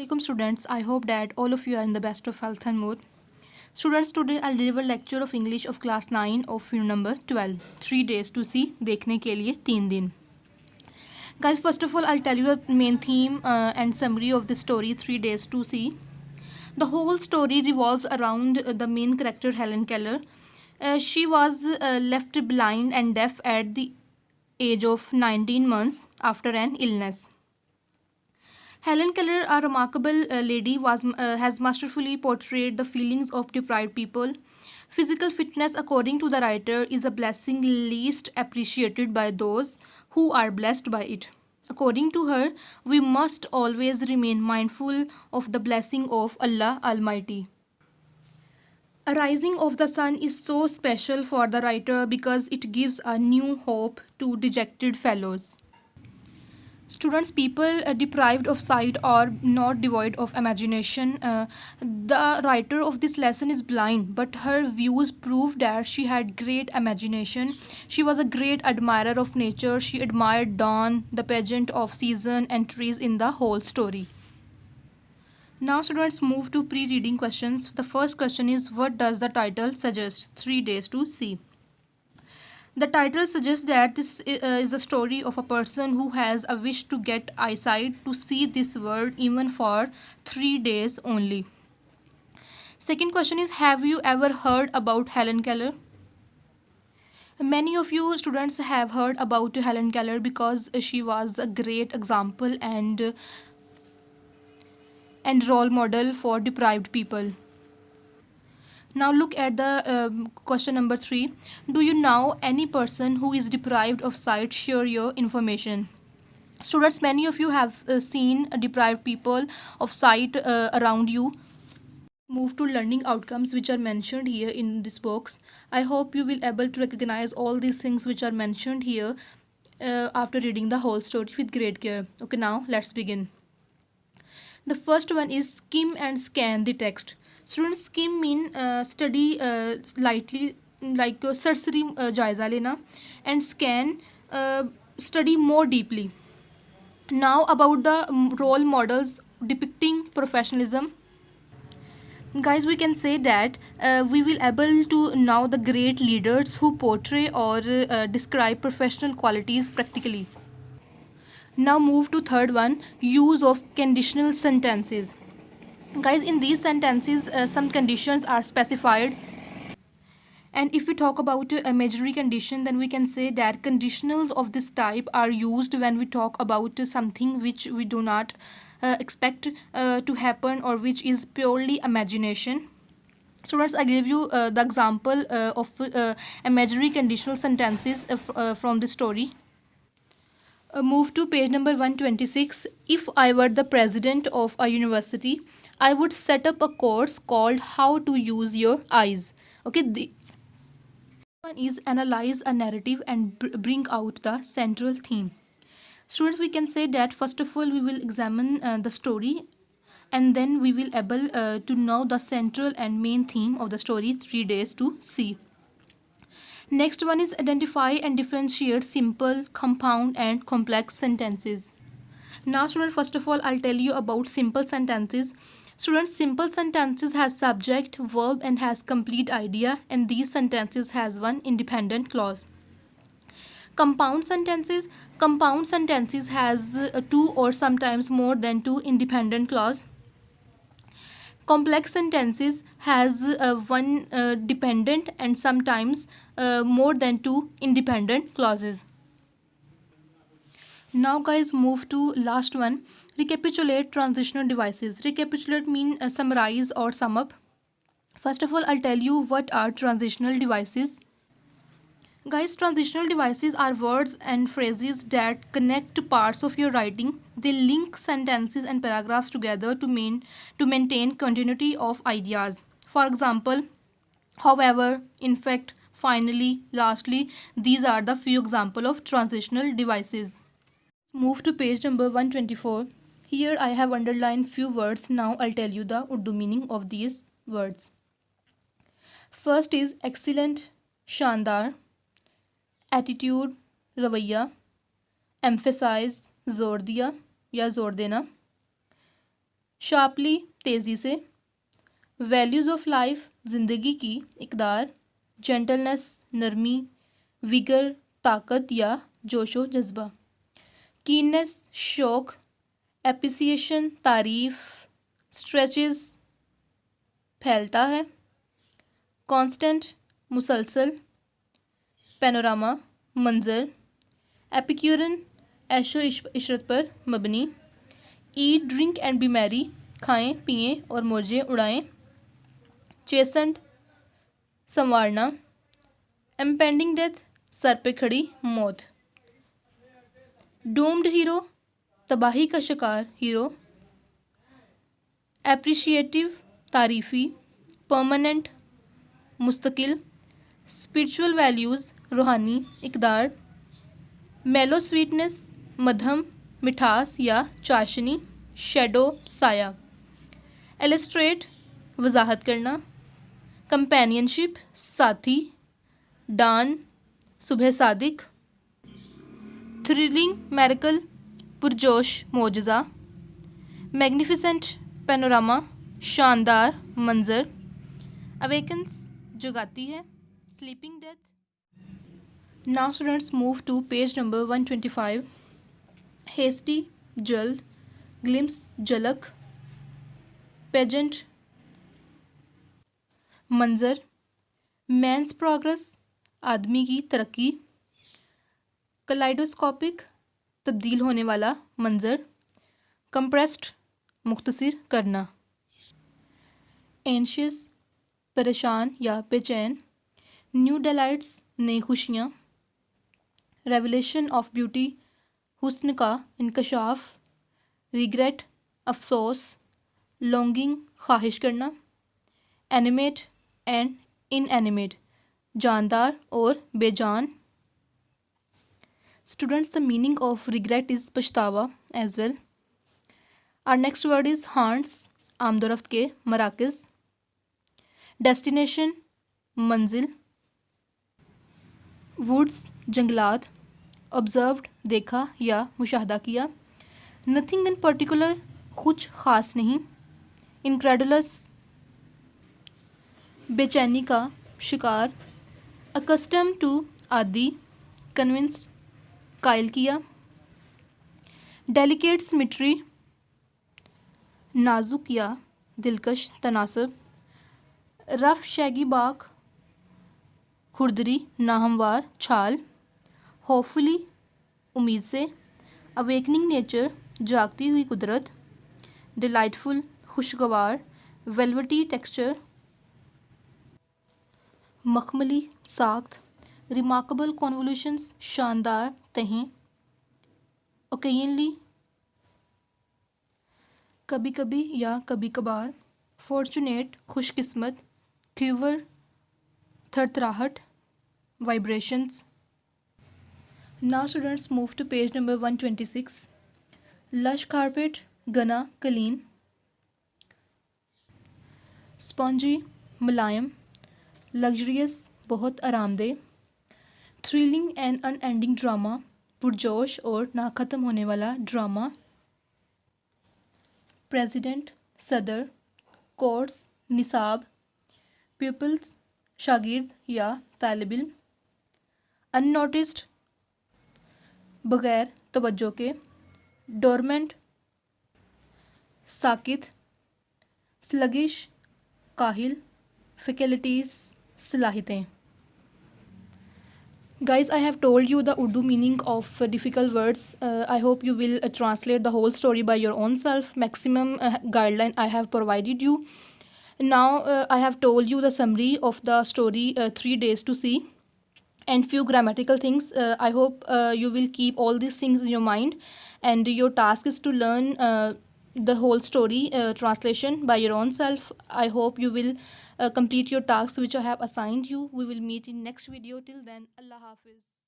Assalamualaikum students. I hope that all of you are in the best of health and mood. Students, today I'll deliver lecture of English of class 9 of film number 12. 3 days to see, देखने के लिए 3 दिन. Guys, first of all, I'll tell you the main theme and summary of the story 3 days to see. The whole story revolves around the main character Helen Keller. She was left blind and deaf at the age of 19 months after an illness. Helen Keller, a remarkable lady, has masterfully portrayed the feelings of deprived people. Physical fitness, according to the writer, is a blessing least appreciated by those who are blessed by it. According to her, we must always remain mindful of the blessing of Allah Almighty. A rising of the sun is so special for the writer because it gives a new hope to dejected fellows. Students, people deprived of sight are not devoid of imagination. The writer of this lesson is blind, but her views prove that she had great imagination. She was a great admirer of nature. She admired dawn, the pageant of season and trees in the whole story. Now students, move to pre-reading questions. The first question is, what does the title suggest? 3 days to see. The title suggests that this is a story of a person who has a wish to get eyesight to see this world even for 3 days only. Second question is, have you ever heard about Helen Keller? Many of you students have heard about Helen Keller because she was a great example and role model for deprived people. Now look at the question number 3. Do you know any person who is deprived of sight? Share your information. Students, many of you have seen deprived people of sight around you. Move to learning outcomes which are mentioned here in this box. I hope you will able to recognize all these things which are mentioned here after reading the whole story with great care. Okay, now let's begin. The first one is skim and scan the text. Students, skim mean study lightly, like सरसरी जायजा लेना, and scan study more deeply. Now about the role models depicting professionalism. Guys, we can say that we will able to know the great leaders who portray or describe professional qualities practically. Now move to third one, use of conditional sentences. Guys, in these sentences some conditions are specified, and if we talk about a imaginary condition, then we can say that conditionals of this type are used when we talk about something which we do not expect to happen or which is purely imagination. Students, I give you the example of imaginary conditional sentences from the story. Move to page number 126. If I were the president of a university, I would set up a course called How to Use Your Eyes. Okay, the one is analyze a narrative and bring out the central theme. Students, we can say that first of all we will examine the story, and then we will able to know the central and main theme of the story 3 days to see. Next one is identify and differentiate simple, compound and complex sentences. Now students, first of all I'll tell you about simple sentences. Students, simple sentences has subject, verb and has complete idea, and these sentences has one independent clause. Compound sentences has two or sometimes more than two independent clause. Complex sentences has one dependent and sometimes more than two independent clauses. Now guys, move to last one, recapitulate transitional devices. Recapitulate mean summarize or sum up. First of all I'll tell you what are transitional devices. Guys, transitional devices are words and phrases that connect parts of your writing. They link sentences and paragraphs together to maintain continuity of ideas. For example, however, in fact, finally, lastly, these are the few examples of transitional devices. Move to page number 124. Here I have underlined few words. Now I'll tell you the Urdu meaning of these words. First is excellent, शानदार, attitude रवैया, emphasise जोर दिया या जोर देना, sharply تیزی سے. Values of life زندگی کی اقدار. جینٹلنس نرمی. ویگر طاقت یا جوش و جذبہ. کیننس شوق. اپریسیشن تعریف. اسٹریچز پھیلتا ہے. کانسٹنٹ مسلسل. پینوراما منظر. ایپیکیورن عیش و عشرت پر مبنی. ایٹ ڈرنک اینڈ بی میری کھائیں پئیں اور موجیں اڑائیں. چیسنٹ سنوارنا. امپینڈنگ ڈیتھ سر پہ کھڑی موت. ڈومڈ ہیرو تباہی کا شکار ہیرو. اپریشیٹیو تعریفی. پرماننٹ مستقل. اسپرچول ویلیوز روحانی اقدار. میلو سویٹنس مدھم مٹھاس یا چاشنی. شیڈو سایہ. ایلسٹریٹ وضاحت کرنا. کمپینین شپ ساتھی. ڈان صبح صادق. تھرلنگ میریکل پرجوش معجزہ. میگنیفیسنٹ پینوراما شاندار منظر. اویکنس جگاتی ہے. Sleeping death. Now students move to page number 125. Hasty جلد. Glimpse جھلک. Pageant منظر. Man's progress آدمی کی ترقی. Kaleidoscopic تبدیل ہونے والا منظر. Compressed مختصر کرنا. Anxious پریشان یا بے چین. New delights نئی خوشیاں. ریولیشن آف بیوٹی حسن کا انکشاف. ریگریٹ افسوس. لانگنگ خواہش کرنا. اینیمیٹ اینڈ ان اینیمیٹ جاندار اور بے جان. Students the meaning of regret is پچھتاوا as well. Our next word is haunts آمد و رفت کے مراکز. ڈیسٹینیشن منزل. ووڈز جنگلات. آبزروڈ دیکھا یا مشاہدہ کیا. نتھنگ ان پرٹیکولر کچھ خاص نہیں. انکریڈولس بے چینی کا شکار. اکسٹم ٹو عادی. کنونس قائل کیا. ڈیلیکیٹ سمیٹری نازک یا دلکش تناسب. رف شیگی باغ کھردری ناہموار چھال. ہوپفلی امید سے. اویکننگ نیچر جاگتی ہوئی قدرت. ڈیلائٹفل خوشگوار. ویلوٹی ٹیکسچر مخملی ساخت. ریمارکیبل کنوولوشنز شاندار تہیں. اوکیجنلی کبھی کبھی یا کبھی کبھار. فارچونیٹ خوش قسمت. Cure Thar تھراہٹ. Vibrations. Now students move to page number 126. Lush carpet گنا کلین. Spongy ملائم. Luxurious بہت آرام دہ. Thrilling and unending drama پرجوش اور نہ ختم ہونے والا ڈرامہ. President صدر. Course نصاب. Pupils شاگرد یا طالب علم. Unnoticed بغیر توجہ کے. ڈورمنٹ ساکت. سلگش کاہل. فیکلٹیز صلاحیتیں. Guys, I have told you the Urdu meaning of difficult words. I hope you will translate the whole story by your own self. Maximum guideline I have provided you. Now I have told you the summary of the story 3 days to see and few grammatical things. I hope you will keep all these things in your mind, and your task is to learn the whole story translation by your own self. I hope you will complete your tasks which I have assigned you. We will meet in next video. Till then, Allah Hafiz.